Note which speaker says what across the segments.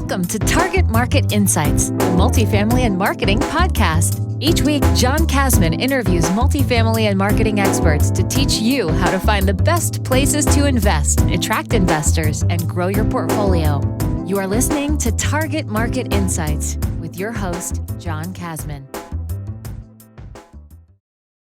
Speaker 1: Welcome to Target Market Insights, the multifamily and marketing podcast. Each week, John Kasman interviews multifamily and marketing experts to teach you how to find the best places to invest, attract investors, and grow your portfolio. You are listening to Target Market Insights with your host, John Kasman.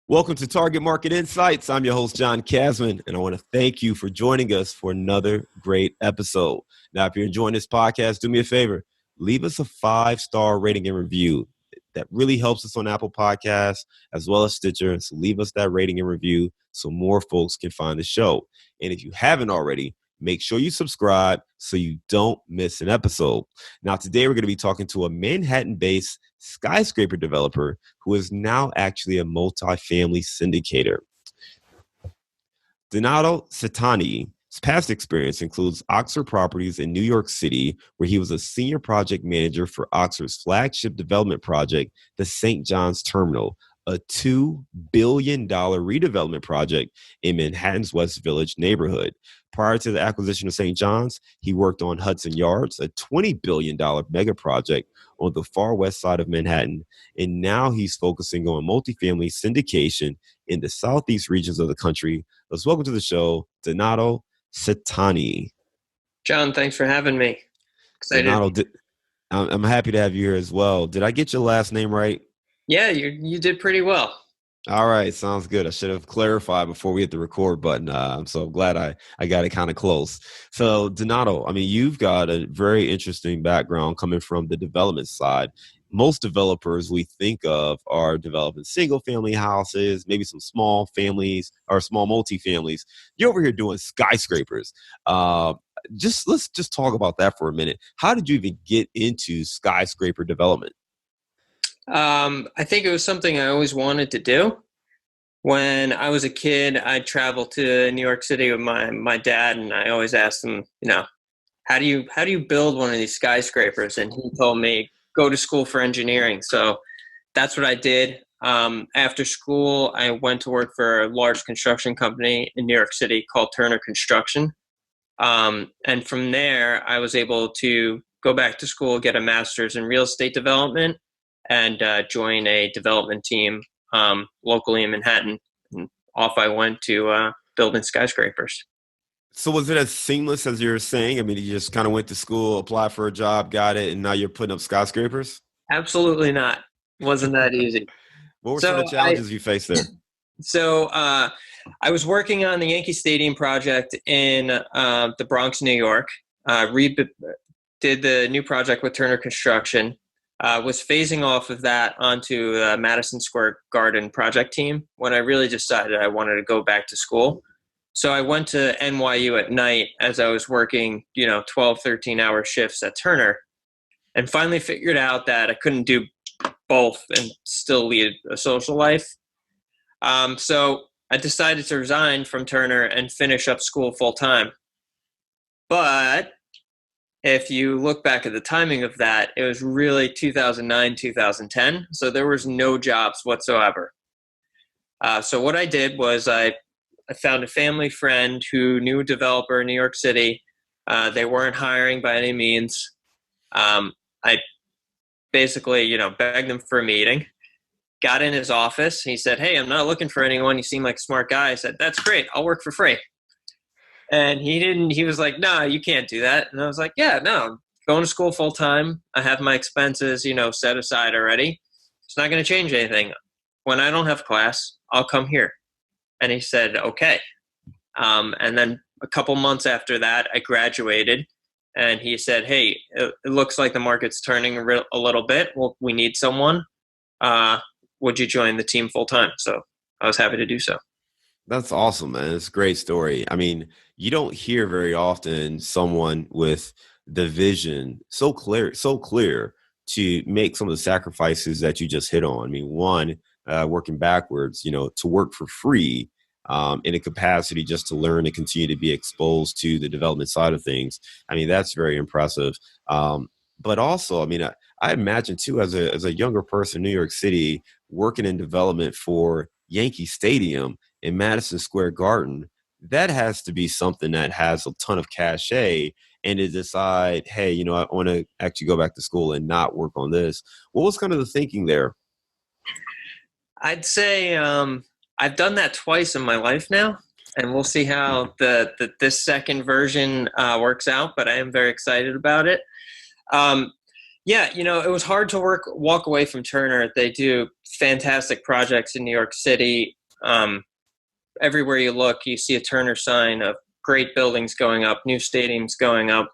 Speaker 2: Welcome to Target Market Insights. I'm your host, John Kasman, and I want to thank you for joining us for another great episode. Now, if you're enjoying this podcast, do me a favor. Leave us a 5-star rating and review. That really helps us on Apple Podcasts as well as Stitcher. So leave us that rating and review so more folks can find the show. And if you haven't already, make sure you subscribe so you don't miss an episode. Now, today we're going to be talking to a Manhattan-based skyscraper developer who is now actually a multifamily syndicator. Donato Settanni's past experience includes Oxford Properties in New York City, where he was a senior project manager for Oxford's flagship development project, the St. John's Terminal, a $2 billion redevelopment project in Manhattan's West Village neighborhood. Prior to the acquisition of St. John's, he worked on Hudson Yards, a $20 billion mega project on the far west side of Manhattan. And now he's focusing on multifamily syndication in the southeast regions of the country. Let's welcome to the show, Donato Settanni.
Speaker 3: John, thanks for having me. Excited.
Speaker 2: Donato, I'm happy to have you here as well. Did I get your last name right?
Speaker 3: Yeah, you did pretty well.
Speaker 2: All right, sounds good. I should have clarified before we hit the record button. So I'm glad I got it kind of close. So Donato, I mean, you've got a very interesting background coming from the development side. Most developers we think of are developing single family houses, maybe some small families or small multifamilies. You're over here doing skyscrapers. Let's just talk about that for a minute. How did you even get into skyscraper development?
Speaker 3: I think it was something I always wanted to do. When I was a kid, I'd travel to New York City with my dad, and I always asked him, how do you build one of these skyscrapers? And he told me, go to school for engineering. So that's what I did. After school, I went to work for a large construction company in New York City called Turner Construction. And from there, I was able to go back to school, get a master's in real estate development, and join a development team locally in Manhattan. And off I went to building skyscrapers.
Speaker 2: So was it as seamless as you're saying? I mean, you just kind of went to school, applied for a job, got it, and now you're putting up skyscrapers?
Speaker 3: Absolutely not. Wasn't that easy.
Speaker 2: What were some of the challenges you faced there?
Speaker 3: So I was working on the Yankee Stadium project in the Bronx, New York. Did the new project with Turner Construction. Was phasing off of that onto the Madison Square Garden project team when I really decided I wanted to go back to school. So I went to NYU at night as I was working, 12, 13-hour shifts at Turner, and finally figured out that I couldn't do both and still lead a social life. So I decided to resign from Turner and finish up school full time. But if you look back at the timing of that, it was really 2009, 2010. So there was no jobs whatsoever. So what I did was I found a family friend who knew a developer in New York City. They weren't hiring by any means. I basically, begged him for a meeting, got in his office. He said, "Hey, I'm not looking for anyone. You seem like a smart guy." I said, "That's great. I'll work for free." And he was like, "No, you can't do that." And I was like, "Yeah, no, I'm going to school full time. I have my expenses, set aside already. It's not going to change anything. When I don't have class, I'll come here." And he said, "Okay." And then a couple months after that, I graduated, and he said, "Hey, it looks like the market's turning a little bit. Well, we need someone. Would you join the team full time?" So I was happy to do so.
Speaker 2: That's awesome, man. It's a great story. I mean, you don't hear very often someone with the vision so clear to make some of the sacrifices that you just hit on. I mean, one, working backwards, to work for free in a capacity just to learn and continue to be exposed to the development side of things. I mean, that's very impressive. But also, I mean, I imagine too, as a younger person in New York City, working in development for Yankee Stadium in Madison Square Garden, that has to be something that has a ton of cachet and to decide, hey, I want to actually go back to school and not work on this? What was kind of the thinking there?
Speaker 3: I'd say I've done that twice in my life now, and we'll see how this second version works out. But I am very excited about it. Yeah, it was hard to walk away from Turner. They do fantastic projects in New York City. Everywhere you look, you see a Turner sign of great buildings going up, new stadiums going up.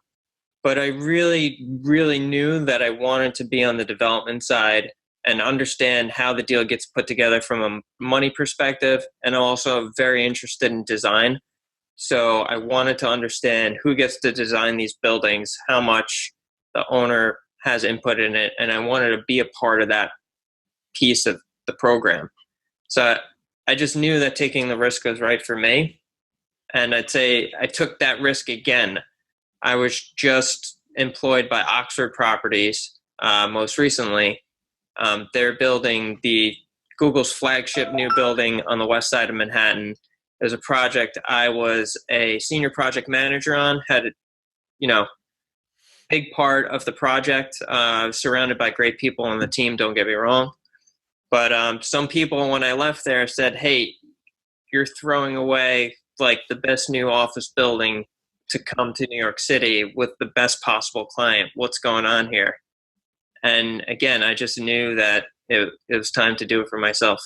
Speaker 3: But I really, really knew that I wanted to be on the development side and understand how the deal gets put together from a money perspective. And I'm also very interested in design. So I wanted to understand who gets to design these buildings, how much the owner has input in it. And I wanted to be a part of that piece of the program. So I just knew that taking the risk was right for me. And I'd say I took that risk again. I was just employed by Oxford Properties most recently. They're building Google's flagship new building on the west side of Manhattan. There's a project I was a senior project manager on, had big part of the project, surrounded by great people on the team, don't get me wrong. But some people, when I left there, said, hey, you're throwing away like the best new office building to come to New York City with the best possible client. What's going on here? And again, I just knew that it was time to do it for myself.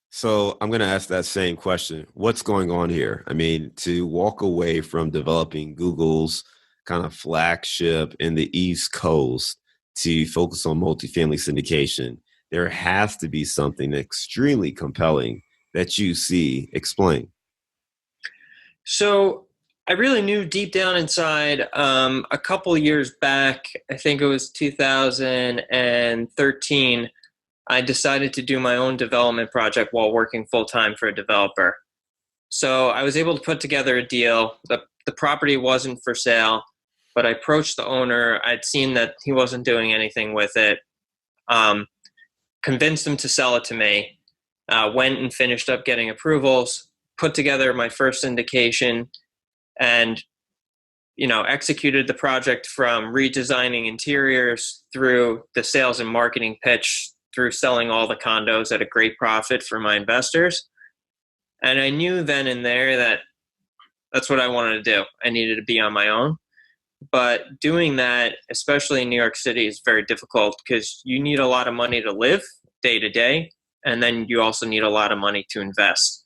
Speaker 2: So I'm going to ask that same question. What's going on here? I mean, to walk away from developing Google's kind of flagship in the East Coast to focus on multifamily syndication, there has to be something extremely compelling that you see. Explain.
Speaker 3: So I really knew deep down inside, a couple of years back, I think it was 2013, I decided to do my own development project while working full-time for a developer. So I was able to put together a deal. The property wasn't for sale, but I approached the owner. I'd seen that he wasn't doing anything with it. Convinced him to sell it to me. Went and finished up getting approvals, put together my first syndication, and executed the project from redesigning interiors through the sales and marketing pitch, through selling all the condos at a great profit for my investors. And I knew then and there that that's what I wanted to do. I needed to be on my own. But doing that, especially in New York City, is very difficult because you need a lot of money to live day to day. And then you also need a lot of money to invest.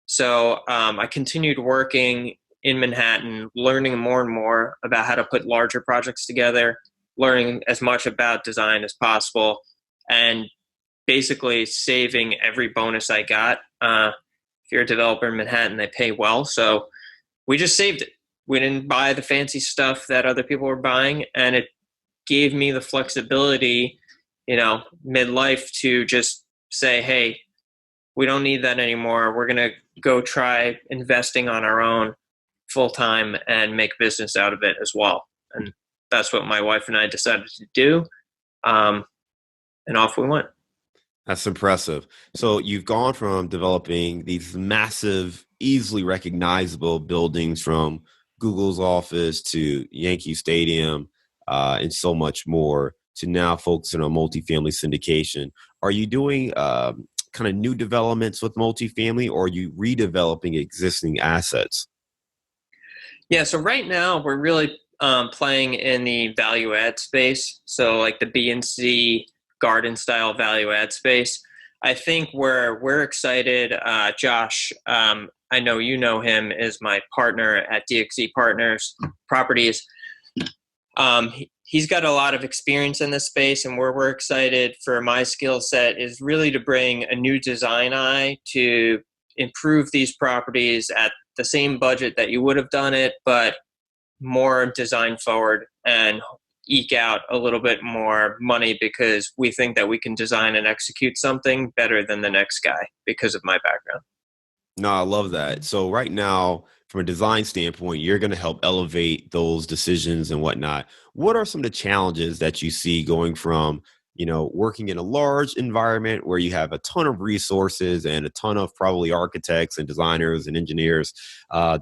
Speaker 3: So I continued working in Manhattan, learning more and more about how to put larger projects together, learning as much about design as possible, and basically saving every bonus I got. If you're a developer in Manhattan, they pay well. So we just saved it. We didn't buy the fancy stuff that other people were buying. And it gave me the flexibility, midlife to just say, hey, we don't need that anymore. We're going to go try investing on our own full time and make business out of it as well. And that's what my wife and I decided to do. And off we went.
Speaker 2: That's impressive. So you've gone from developing these massive, easily recognizable buildings from Google's office to Yankee Stadium and so much more to now focusing on multifamily syndication. Are you doing kind of new developments with multifamily, or are you redeveloping existing assets?
Speaker 3: Yeah, so right now we're really playing in the value add space. So like the B and C garden style value add space. I think we're excited. Josh, I know you know him, is my partner at DXE Partners Properties. He's got a lot of experience in this space, and where we're excited for my skill set is really to bring a new design eye to improve these properties at the same budget that you would have done it, but more design forward and eke out a little bit more money because we think that we can design and execute something better than the next guy because of my background.
Speaker 2: No, I love that. So right now, from a design standpoint, you're going to help elevate those decisions and whatnot. What are some of the challenges that you see going from, working in a large environment where you have a ton of resources and a ton of probably architects and designers and engineers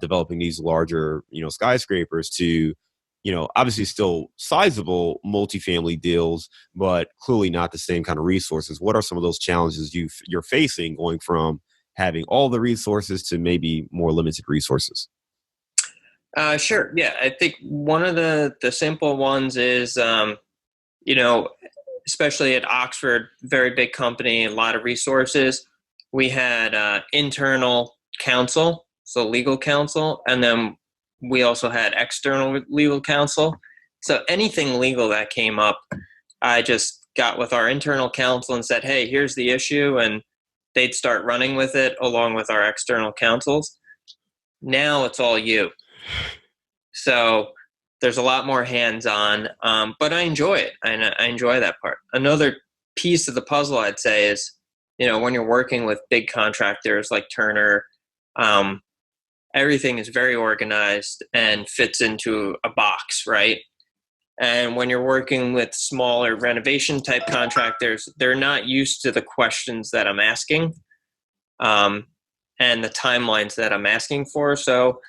Speaker 2: developing these larger, skyscrapers, to obviously still sizable multifamily deals, but clearly not the same kind of resources. What are some of those challenges you're facing going from having all the resources to maybe more limited resources?
Speaker 3: Sure. Yeah. I think one of the simple ones is, especially at Oxford, very big company, a lot of resources. We had internal counsel, so legal counsel, and then we also had external legal counsel. So anything legal that came up, I just got with our internal counsel and said, hey, here's the issue, and they'd start running with it along with our external counsels. Now it's all you. So there's a lot more hands-on, but I enjoy it. I enjoy that part. Another piece of the puzzle, I'd say, is, when you're working with big contractors like Turner, everything is very organized and fits into a box, right? And when you're working with smaller renovation type contractors, they're not used to the questions that I'm asking, and the timelines that I'm asking for. So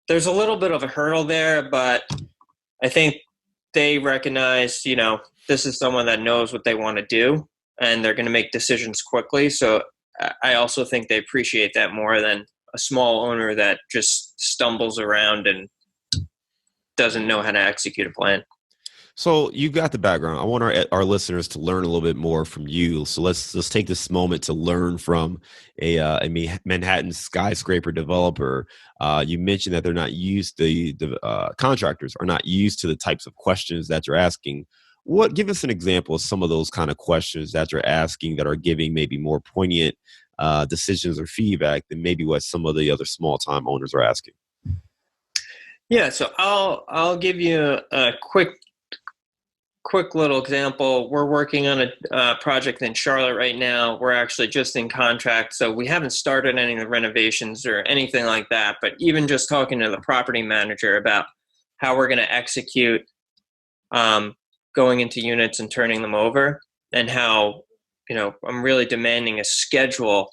Speaker 3: there's a little bit of a hurdle there, but I think they recognize, this is someone that knows what they want to do and they're going to make decisions quickly. So I also think they appreciate that more than a small owner that just stumbles around and doesn't know how to execute a plan.
Speaker 2: So you got the background. I want our listeners to learn a little bit more from you. So let's take this moment to learn from a Manhattan skyscraper developer. You mentioned that they're not used the contractors are not used to the types of questions that you're asking. Give us an example of some of those kind of questions that you're asking that are giving maybe more poignant decisions or feedback than maybe what some of the other small time owners are asking.
Speaker 3: Yeah, so I'll give you a quick little example. We're working on a project in Charlotte right now. We're actually just in contract, so we haven't started any of the renovations or anything like that. But even just talking to the property manager about how we're going to execute going into units and turning them over, and how I'm really demanding a schedule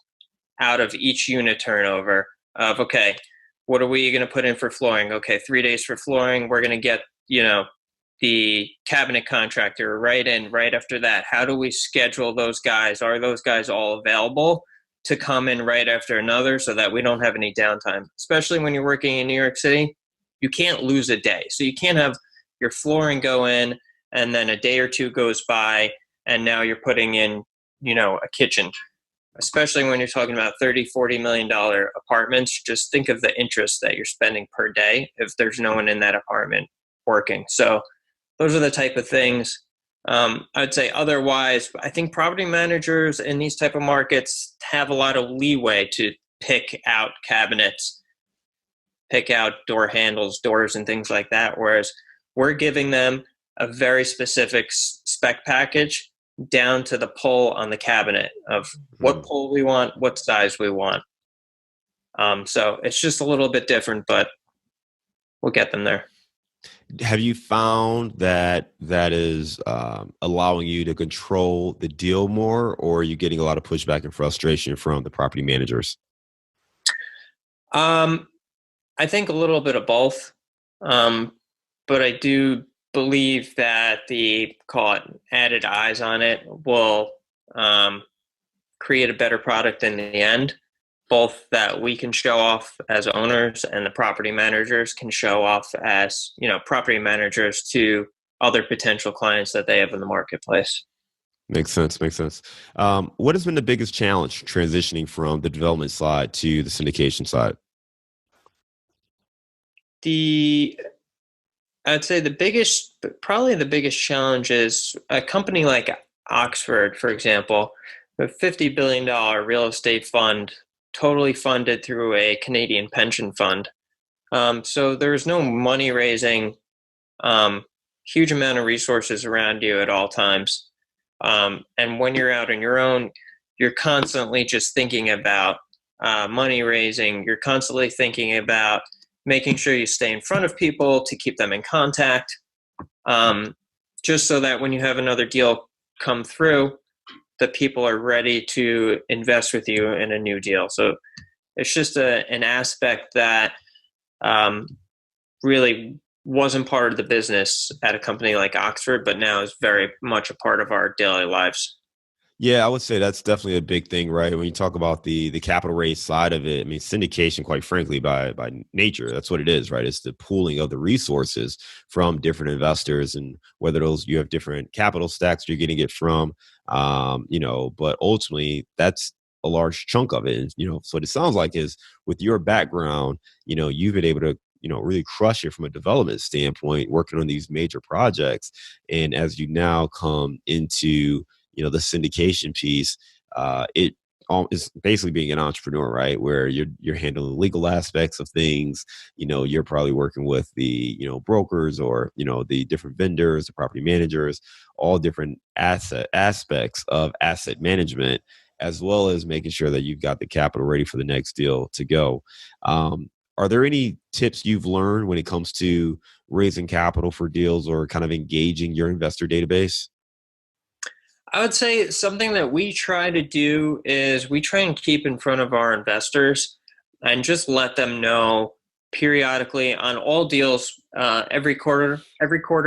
Speaker 3: out of each unit turnover of, okay, what are we going to put in for flooring? Okay, 3 days for flooring. We're going to get the cabinet contractor right after that. How do we schedule those guys? Are those guys all available to come in right after another so that we don't have any downtime? Especially when you're working in New York City, you can't lose a day. So you can't have your flooring go in and then a day or two goes by and now you're putting in, a kitchen. Especially when you're talking about $30-40 million apartments, just think of the interest that you're spending per day if there's no one in that apartment working. So those are the type of things. I'd say otherwise, I think property managers in these type of markets have a lot of leeway to pick out cabinets, pick out door handles, doors, and things like that. Whereas we're giving them a very specific spec package down to the pull on the cabinet of what pull we want, what size we want. So it's just a little bit different, but we'll get them there.
Speaker 2: Have you found that is allowing you to control the deal more, or are you getting a lot of pushback and frustration from the property managers?
Speaker 3: I think a little bit of both. But I do believe that the, call it, added eyes on it will create a better product in the end. Both that we can show off as owners and the property managers can show off as, property managers to other potential clients that they have in the marketplace.
Speaker 2: Makes sense. What has been the biggest challenge transitioning from the development side to the syndication side?
Speaker 3: I'd say probably the biggest challenge is a company like Oxford, for example, a $50 billion real estate fund, totally funded through a Canadian pension fund. So there's no money raising, huge amount of resources around you at all times. And when you're out on your own, you're constantly just thinking about money raising. You're constantly thinking about making sure you stay in front of people to keep them in contact, just so that when you have another deal come through, the people are ready to invest with you in a new deal. So it's just an aspect that really wasn't part of the business at a company like Oxford, but now is very much a part of our daily lives.
Speaker 2: Yeah, I would say that's definitely a big thing, right? When you talk about the capital raise side of it, I mean, syndication, quite frankly, by nature, that's what it is, right? It's the pooling of the resources from different investors, and whether those you have different capital stacks you're getting it from, but ultimately that's a large chunk of it. And, so what it sounds like is with your background, you've been able to really crush it from a development standpoint, working on these major projects. And as you now come into the syndication piece, it is basically being an entrepreneur, right? Where you're handling legal aspects of things. You're probably working with the brokers, or the different vendors, the property managers, all different asset aspects of asset management, as well as making sure that you've got the capital ready for the next deal to go. Are there any tips you've learned when it comes to raising capital for deals, or kind of engaging your investor database?
Speaker 3: I would say something that we try to do is we try and keep in front of our investors and just let them know periodically on all deals. Every quarter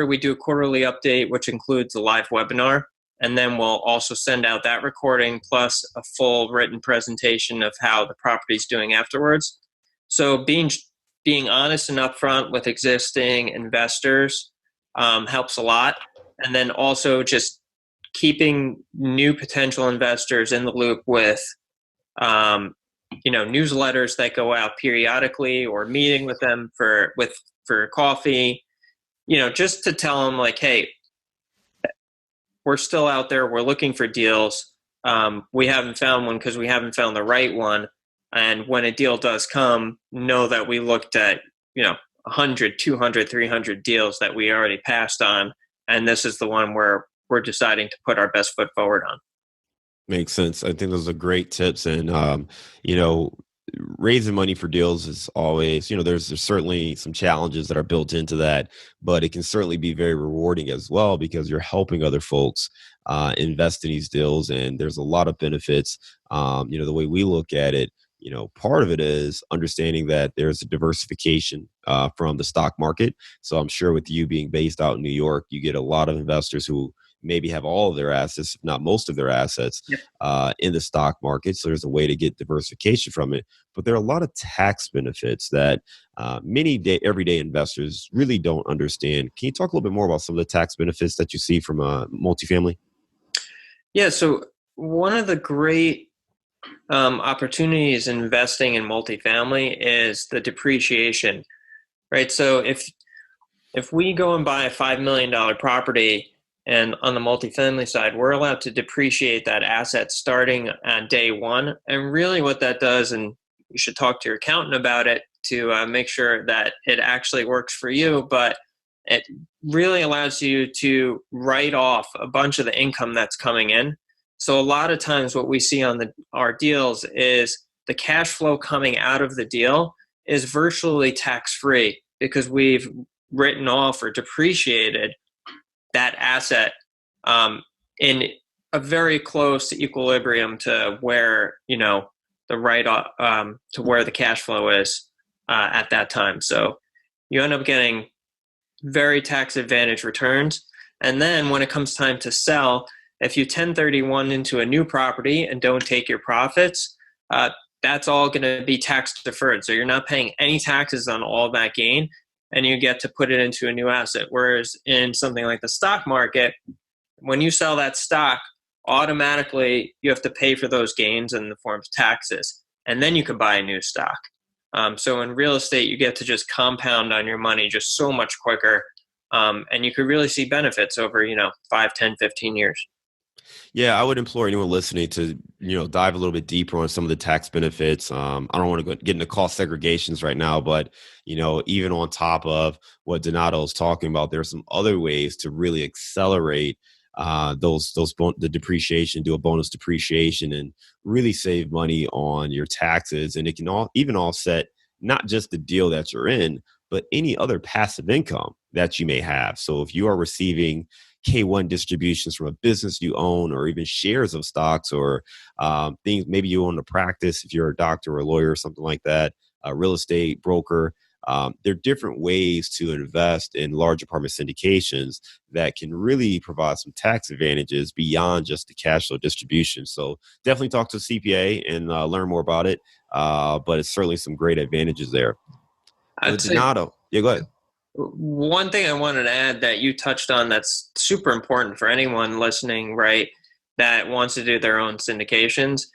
Speaker 3: we do a quarterly update, which includes a live webinar. And then we'll also send out that recording plus a full written presentation of how the property's doing afterwards. So being honest and upfront with existing investors helps a lot. And then also just keeping new potential investors in the loop with newsletters that go out periodically, or meeting with them for coffee, just to tell them like, hey, we're still out there, we're looking for deals. We haven't found one because we haven't found the right one. And when a deal does come, know that we looked at 100, 200, 300 deals that we already passed on, and this is the one where we're deciding to put our best foot forward on.
Speaker 2: Makes sense. I think those are great tips. And, raising money for deals is always, there's certainly some challenges that are built into that, but it can certainly be very rewarding as well, because you're helping other folks invest in these deals. And there's a lot of benefits. The way we look at it, part of it is understanding that there's a diversification from the stock market. So I'm sure with you being based out in New York, you get a lot of investors who maybe have all of their assets, if not most of their assets, in the stock market. So there's a way to get diversification from it. But there are a lot of tax benefits that everyday investors really don't understand. Can you talk a little bit more about some of the tax benefits that you see from multifamily?
Speaker 3: Yeah, so one of the great opportunities investing in multifamily is the depreciation, right? So if we go and buy a $5 million property, and on the multifamily side, we're allowed to depreciate that asset starting on day one. And really what that does, and you should talk to your accountant about it to make sure that it actually works for you, but it really allows you to write off a bunch of the income that's coming in. So a lot of times what we see on our deals is the cash flow coming out of the deal is virtually tax-free, because we've written off or depreciated that asset in a very close equilibrium to where to where the cash flow is at that time. So you end up getting very tax advantage returns. And then when it comes time to sell, if you 1031 into a new property and don't take your profits, that's all going to be tax deferred. So you're not paying any taxes on all that gain, and you get to put it into a new asset. Whereas in something like the stock market, when you sell that stock, automatically you have to pay for those gains in the form of taxes, and then you can buy a new stock. So in real estate, you get to just compound on your money just so much quicker, and you could really see benefits over 5, 10, 15 years.
Speaker 2: Yeah, I would implore anyone listening to, dive a little bit deeper on some of the tax benefits. I don't want to get into cost segregations right now, but, even on top of what Donato is talking about, there are some other ways to really accelerate the depreciation, do a bonus depreciation, and really save money on your taxes. And it can even offset not just the deal that you're in, but any other passive income that you may have. So if you are receiving K1 distributions from a business you own, or even shares of stocks, or things, maybe you own a practice if you're a doctor or a lawyer or something like that, a real estate broker, There are different ways to invest in large apartment syndications that can really provide some tax advantages beyond just the cash flow distribution. So definitely talk to a CPA and learn more about it. But it's certainly some great advantages there.
Speaker 3: I'd say
Speaker 2: Donato, yeah, go ahead.
Speaker 3: one thing I wanted to add that you touched on that's super important for anyone listening, right, that wants to do their own syndications.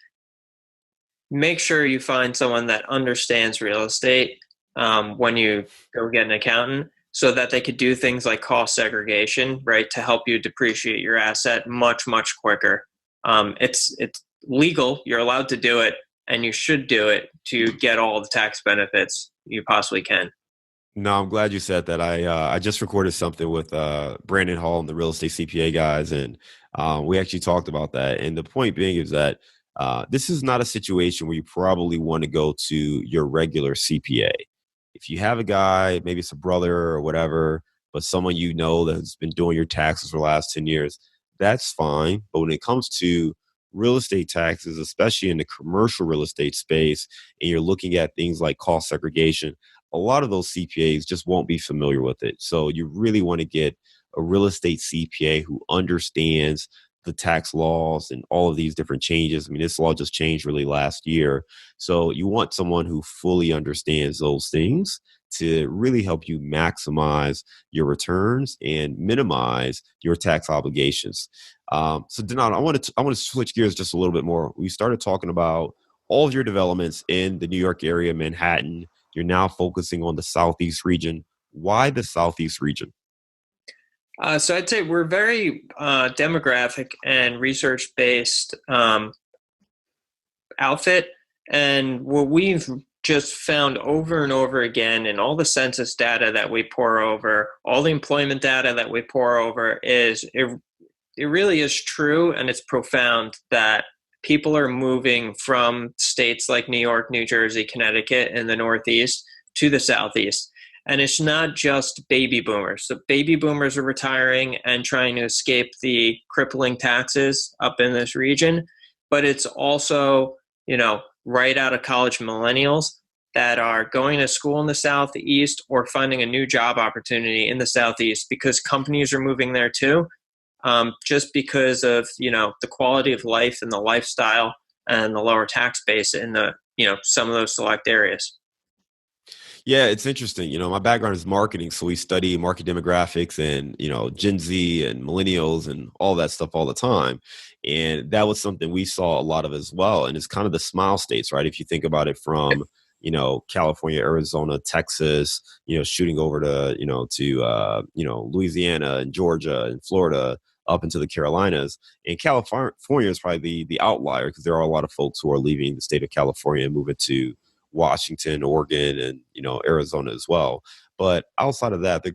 Speaker 3: Make sure you find someone that understands real estate when you go get an accountant, so that they could do things like cost segregation, right, to help you depreciate your asset much, much quicker. It's legal. You're allowed to do it, and you should do it to get all the tax benefits you possibly can.
Speaker 2: No, I'm glad you said that. I just recorded something with Brandon Hall and the real estate CPA guys, and we actually talked about that. And the point being is that this is not a situation where you probably want to go to your regular CPA. If you have a guy, maybe it's a brother or whatever, but someone you know that's been doing your taxes for the last 10 years, that's fine. But when it comes to real estate taxes, especially in the commercial real estate space, and you're looking at things like cost segregation, a lot of those CPAs just won't be familiar with it. So you really want to get a real estate CPA who understands the tax laws and all of these different changes. I mean, this law just changed really last year. So you want someone who fully understands those things to really help you maximize your returns and minimize your tax obligations. So Donato, I want to switch gears just a little bit more. We started talking about all of your developments in the New York area, Manhattan. You're now focusing on the Southeast region. Why the Southeast region?
Speaker 3: So I'd say we're very demographic and research-based outfit. And what we've just found over and over again in all the census data that we pour over, all the employment data that we pour over, is it really is true, and it's profound, that people are moving from states like New York, New Jersey, Connecticut, and the Northeast to the Southeast. And it's not just baby boomers. So baby boomers are retiring and trying to escape the crippling taxes up in this region, but it's also, right out of college millennials that are going to school in the Southeast or finding a new job opportunity in the Southeast because companies are moving there too, just because of, the quality of life and the lifestyle and the lower tax base in the, some of those select areas.
Speaker 2: Yeah, it's interesting. My background is marketing, so we study market demographics and, Gen Z and millennials and all that stuff all the time. And that was something we saw a lot of as well. And it's kind of the smile states, right? If you think about it from, California, Arizona, Texas, shooting over to Louisiana and Georgia and Florida up into the Carolinas. And California is probably the outlier because there are a lot of folks who are leaving the state of California and moving to Washington, Oregon, and Arizona as well. But outside of that, they're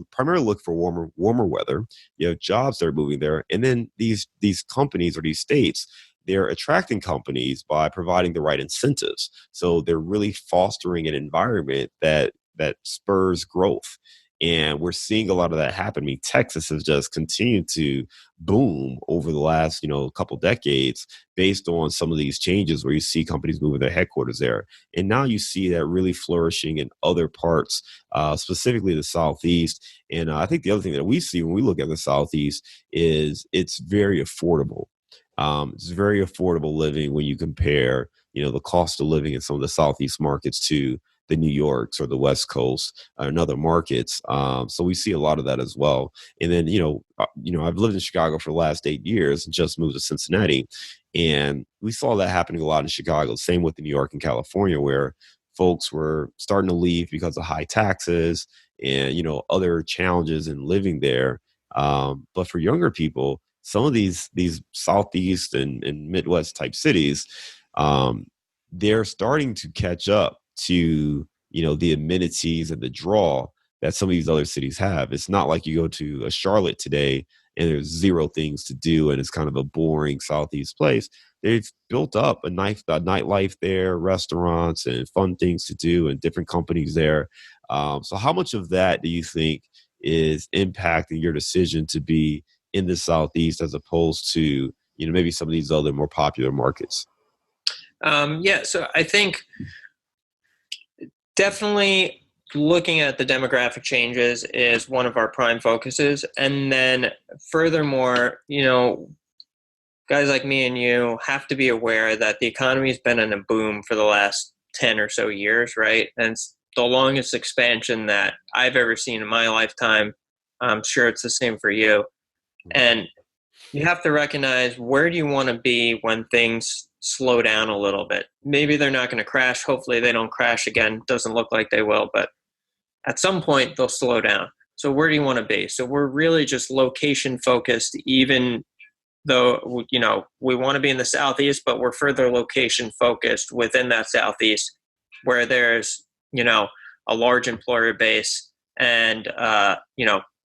Speaker 2: primarily looking for warmer weather. You have jobs that are moving there, and then these companies or these states, they're attracting companies by providing the right incentives. So they're really fostering an environment that spurs growth. And we're seeing a lot of that happen. I mean, Texas has just continued to boom over the last, couple decades based on some of these changes where you see companies moving their headquarters there. And now you see that really flourishing in other parts, specifically the Southeast. And I think the other thing that we see when we look at the Southeast is it's very affordable. It's very affordable living when you compare, the cost of living in some of the Southeast markets to the New Yorks or the West Coast and other markets. So we see a lot of that as well. And then, I've lived in Chicago for the last 8 years and just moved to Cincinnati. And we saw that happening a lot in Chicago. Same with New York and California, where folks were starting to leave because of high taxes and, other challenges in living there. But for younger people, some of these Southeast and Midwest type cities, they're starting to catch up to the amenities and the draw that some of these other cities have. It's not like you go to a Charlotte today and there's zero things to do and it's kind of a boring Southeast place. They've built up a nightlife there, restaurants and fun things to do and different companies there. So how much of that do you think is impacting your decision to be in the Southeast as opposed to maybe some of these other more popular markets?
Speaker 3: So I think definitely looking at the demographic changes is one of our prime focuses. And then furthermore, guys like me and you have to be aware that the economy's been in a boom for the last 10 or so years, right? And it's the longest expansion that I've ever seen in my lifetime. I'm sure it's the same for you. And you have to recognize, where do you want to be when things slow down a little bit? Maybe they're not going to crash. Hopefully they don't crash again. Doesn't look like they will, but at some point they'll slow down. So where do you want to be? So we're really just location focused, even though, we want to be in the Southeast, but we're further location focused within that Southeast, where there's, a large employer base and,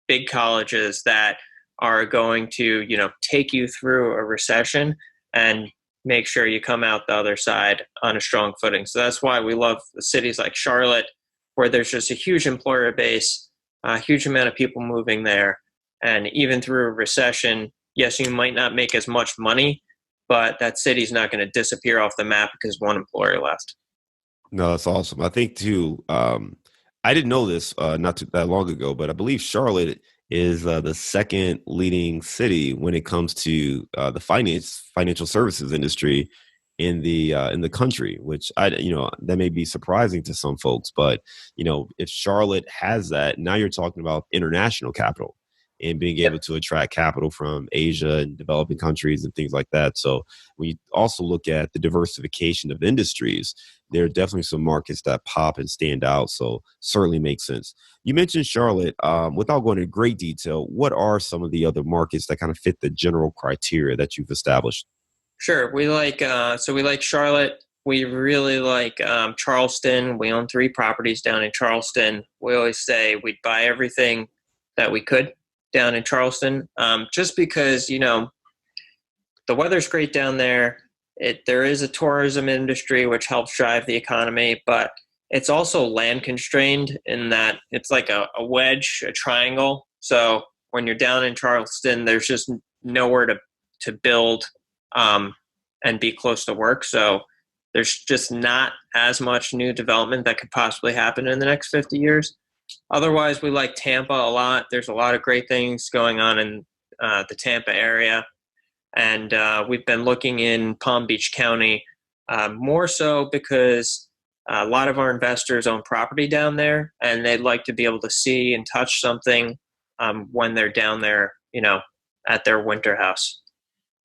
Speaker 3: big colleges that are going to, take you through a recession and make sure you come out the other side on a strong footing. So that's why we love cities like Charlotte, where there's just a huge employer base, a huge amount of people moving there. And even through a recession, yes, you might not make as much money, but that city's not going to disappear off the map because one employer left.
Speaker 2: No, that's awesome. I think too, I didn't know this not too that long ago, but I believe Charlotte is the second leading city when it comes to the financial services industry in the country, which that may be surprising to some folks, but if Charlotte has that, now you're talking about international capital and being able to attract capital from Asia and developing countries and things like that. So when you also look at the diversification of industries, there are definitely some markets that pop and stand out. So certainly makes sense. You mentioned Charlotte. Without going into great detail, what are some of the other markets that kind of fit the general criteria that you've established?
Speaker 3: Sure. We like Charlotte. We really like Charleston. We own 3 properties down in Charleston. We always say we'd buy everything that we could down in Charleston, just because, the weather's great down there. There is a tourism industry which helps drive the economy, but it's also land constrained in that it's like a wedge, a triangle. So when you're down in Charleston, there's just nowhere to build and be close to work. So there's just not as much new development that could possibly happen in the next 50 years. Otherwise, we like Tampa a lot. There's a lot of great things going on in the Tampa area. And we've been looking in Palm Beach County more so because a lot of our investors own property down there, and they'd like to be able to see and touch something when they're down there, at their winter house.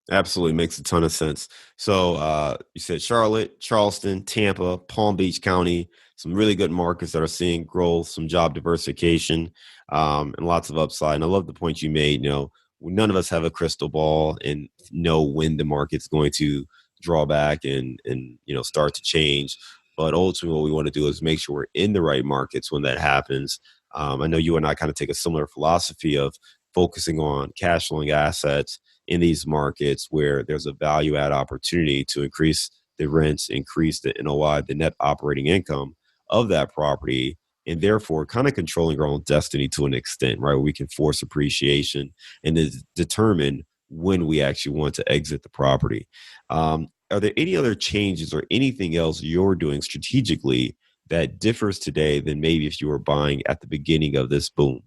Speaker 2: Absolutely makes a ton of sense. So you said Charlotte, Charleston, Tampa, Palm Beach County, some really good markets that are seeing growth, some job diversification, and lots of upside. And I love the point you made. None of us have a crystal ball and know when the market's going to draw back and start to change. But ultimately, what we want to do is make sure we're in the right markets when that happens. I know you and I kind of take a similar philosophy of focusing on cash flowing assets in these markets where there's a value add opportunity to increase the rents, increase the NOI, the net operating income of that property, and therefore kind of controlling our own destiny to an extent, right? We can force appreciation and then determine when we actually want to exit the property. Are there any other changes or anything else you're doing strategically that differs today than maybe if you were buying at the beginning of this boom?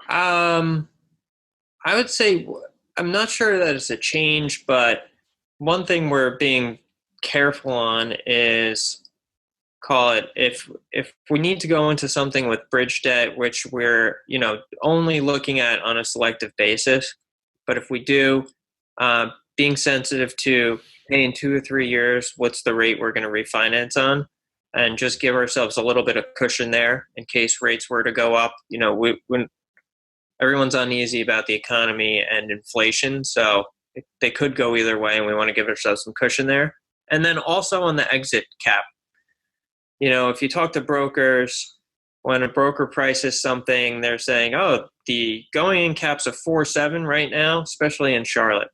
Speaker 3: I would say I'm not sure that it's a change, but one thing we're being careful on is, call it, if we need to go into something with bridge debt, which we're only looking at on a selective basis, but if we do, being sensitive to, hey, in 2 or 3 years, what's the rate we're going to refinance on, and just give ourselves a little bit of cushion there in case rates were to go up. Everyone's uneasy about the economy and inflation, so they could go either way, and we want to give ourselves some cushion there. And then also on the exit cap, if you talk to brokers, when a broker prices something, they're saying, oh, the going in cap's a 4.7 right now, especially in Charlotte.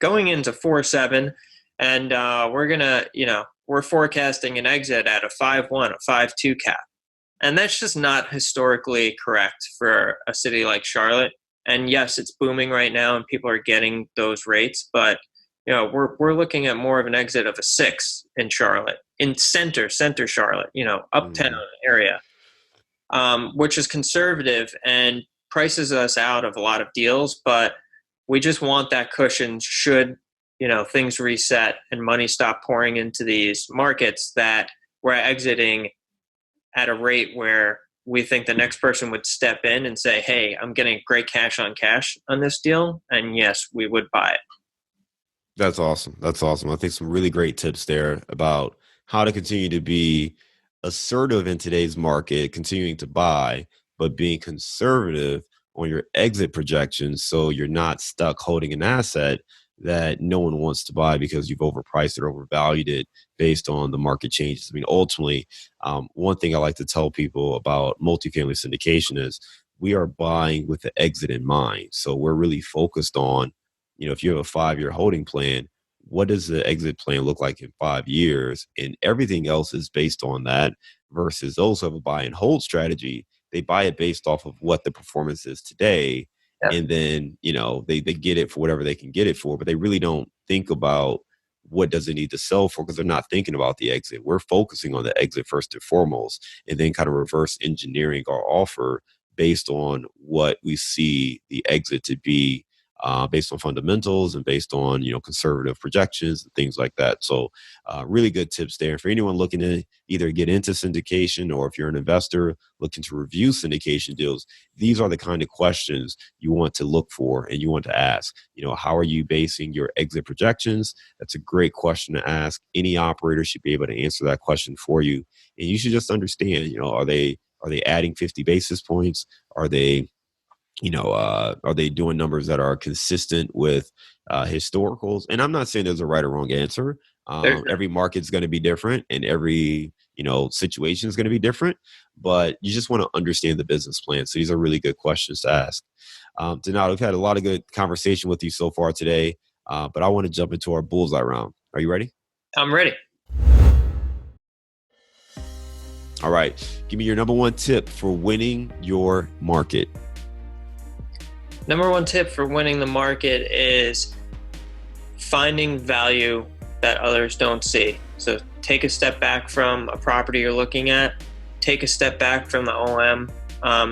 Speaker 3: Going into 4.7, and we're forecasting an exit at a 5.1, a 5.2 cap. And that's just not historically correct for a city like Charlotte. And yes, it's booming right now and people are getting those rates, but we're looking at more of an exit of a 6 in Charlotte, in center Charlotte, uptown area, which is conservative and prices us out of a lot of deals, but we just want that cushion should, things reset and money stop pouring into these markets, that we're exiting at a rate where we think the next person would step in and say, hey, I'm getting great cash on this deal. And yes, we would buy it.
Speaker 2: That's awesome. That's awesome. I think some really great tips there about how to continue to be assertive in today's market, continuing to buy, but being conservative on your exit projections so you're not stuck holding an asset that no one wants to buy because you've overpriced it or overvalued it based on the market changes. I mean, ultimately, one thing I like to tell people about multifamily syndication is we are buying with the exit in mind. So we're really focused on, if you have a 5-year holding plan, what does the exit plan look like in 5 years? And everything else is based on that, versus those who have a buy and hold strategy. They buy it based off of what the performance is today.
Speaker 3: Yeah.
Speaker 2: And then, they get it for whatever they can get it for, but they really don't think about what does it need to sell for, because they're not thinking about the exit. We're focusing on the exit first and foremost, and then kind of reverse engineering our offer based on what we see the exit to be, based on fundamentals and based on, conservative projections and things like that. So really good tips there. For anyone looking to either get into syndication, or if you're an investor looking to review syndication deals, these are the kind of questions you want to look for and you want to ask. How are you basing your exit projections? That's a great question to ask. Any operator should be able to answer that question for you. And you should just understand, are they adding 50 basis points? Are they doing numbers that are consistent with historicals? And I'm not saying there's a right or wrong answer. Every market's going to be different, and every situation is going to be different. But you just want to understand the business plan. So these are really good questions to ask. Donato, we've had a lot of good conversation with you so far today, but I want to jump into our bullseye round. Are you ready?
Speaker 3: I'm ready.
Speaker 2: All right. Give me your number one tip for winning your market.
Speaker 3: Number one tip for winning the market is finding value that others don't see. So take a step back from a property you're looking at, take a step back from the OM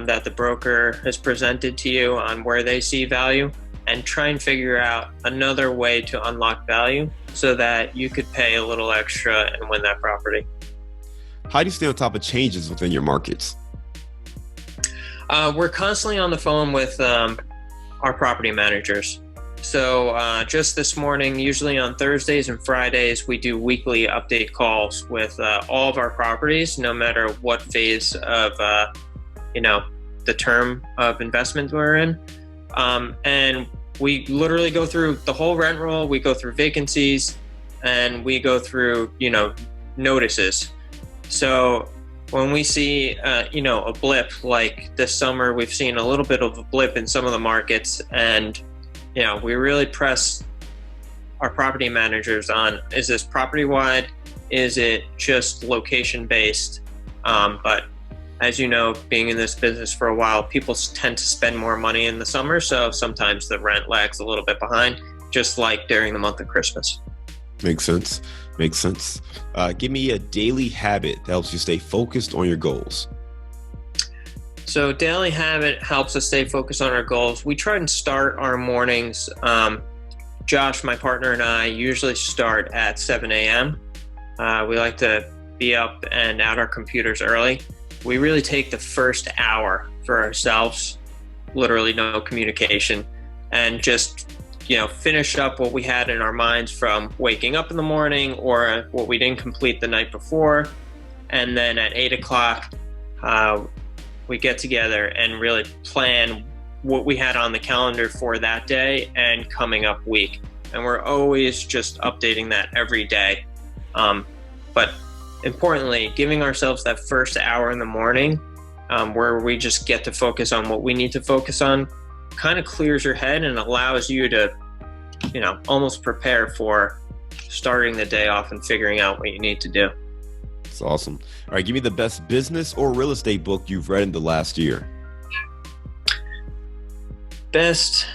Speaker 3: that the broker has presented to you on where they see value, and try and figure out another way to unlock value so that you could pay a little extra and win that property.
Speaker 2: How do you stay on top of changes within your markets?
Speaker 3: We're constantly on the phone with our property managers. So just this morning, usually on Thursdays and Fridays, we do weekly update calls with all of our properties, no matter what phase of the term of investment we're in. And we literally go through the whole rent roll. We go through vacancies, and we go through notices. So when we see a blip like this summer, we've seen a little bit of a blip in some of the markets, and we really press our property managers on, is this property wide? Is it just location based? But as you know, being in this business for a while, people tend to spend more money in the summer, so sometimes the rent lags a little bit behind, just like during the month of Christmas.
Speaker 2: Makes sense. Makes sense. Give me a daily habit that helps you stay focused on your goals.
Speaker 3: So daily habit helps us stay focused on our goals. We try and start our mornings. Josh, my partner, and I usually start at 7 a.m. We like to be up and at our computers early. We really take the first hour for ourselves, literally no communication, and just finish up what we had in our minds from waking up in the morning or what we didn't complete the night before. And then at 8 o'clock, we get together and really plan what we had on the calendar for that day and coming up week. And we're always just updating that every day. But importantly, giving ourselves that first hour in the morning where we just get to focus on what we need to focus on kind of clears your head and allows you to, almost prepare for starting the day off and figuring out what you need to do.
Speaker 2: That's awesome. All right, give me the best business or real estate book you've read in the last year.
Speaker 3: Best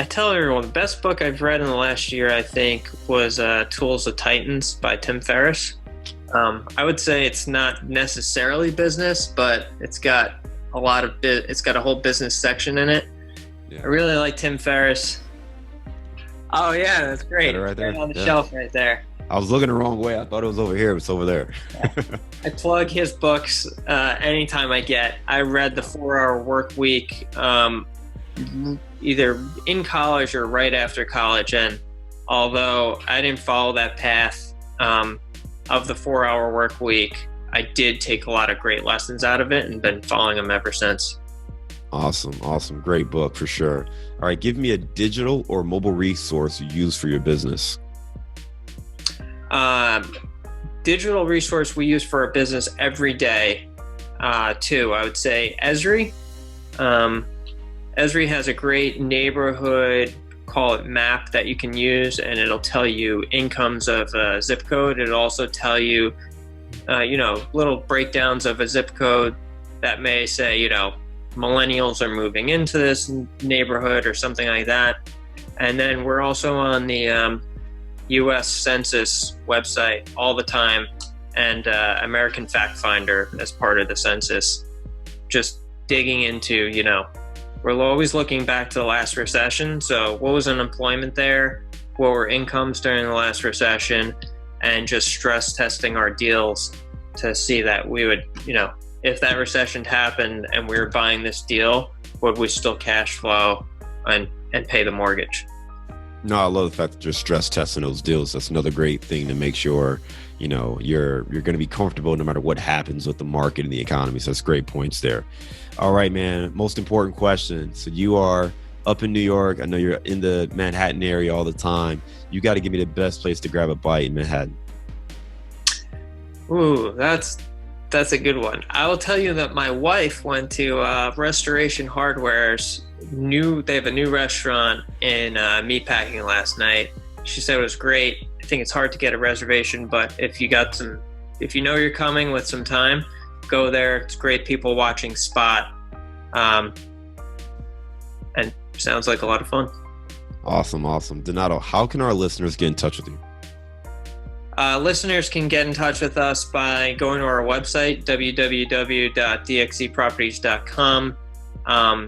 Speaker 3: I tell everyone the best book I've read in the last year, I think, was Tools of Titans by Tim Ferris. I would say it's not necessarily business, but it's got it's got a whole business section in it. Yeah. I really like Tim Ferris. Oh yeah, that's great.
Speaker 2: Right there
Speaker 3: on the shelf right there.
Speaker 2: I was looking the wrong way. I thought it was over here. It's over there.
Speaker 3: I plug his books anytime I get. I read The 4-Hour Work Week either in college or right after college, and although I didn't follow that path of the 4-Hour Work Week, I did take a lot of great lessons out of it and been following them ever since. Awesome. Great book for sure.
Speaker 2: All right, give me a digital or mobile resource you use for your business.
Speaker 3: Digital resource we use for our business every day, too. I would say Esri. Esri has a great neighborhood, call it map, that you can use, and it'll tell you incomes of a zip code. It'll also tell you, little breakdowns of a zip code that may say, millennials are moving into this neighborhood or something like that. And then we're also on the U.S. Census website all the time, and American Fact Finder as part of the census, just digging into, we're always looking back to the last recession. So what was unemployment there? What were incomes during the last recession? And just stress testing our deals to see that we would, if that recession happened and we were buying this deal, would we still cash flow and pay the mortgage?
Speaker 2: No, I love the fact that you're stress testing those deals. That's another great thing to make sure, you're going to be comfortable no matter what happens with the market and the economy. So that's great points there. All right, man. Most important question. So you are up in New York. I know you're in the Manhattan area all the time. You got to give me the best place to grab a bite in Manhattan.
Speaker 3: Ooh, that's a good one. I will tell you that my wife went to Restoration Hardware's they have a new restaurant in Meatpacking last night. She said it was great. I think it's hard to get a reservation, but if you know you're coming with some time, go there. It's great people watching spot. And sounds like a lot of fun.
Speaker 2: Awesome. Donato, how can our listeners get in touch with you?
Speaker 3: Listeners can get in touch with us by going to our website, www.dxcproperties.com.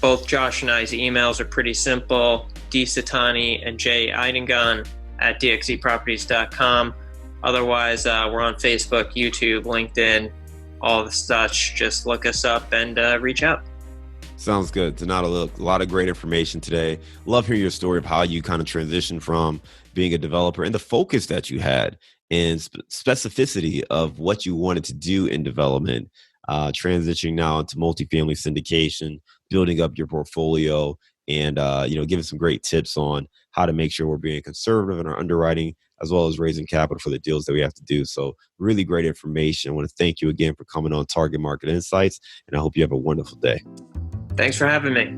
Speaker 3: Both Josh and I's emails are pretty simple, Settanni and j.eidengon@dxcproperties.com. Otherwise, we're on Facebook, YouTube, LinkedIn, all the such. Just look us up and reach out.
Speaker 2: Sounds good. Donato, a lot of great information today. Love hearing your story of how you kind of transitioned from being a developer and the focus that you had and specificity of what you wanted to do in development, transitioning now into multifamily syndication, building up your portfolio, and giving some great tips on how to make sure we're being conservative in our underwriting, as well as raising capital for the deals that we have to do. So really great information. I want to thank you again for coming on Target Market Insights, and I hope you have a wonderful day.
Speaker 3: Thanks for having me.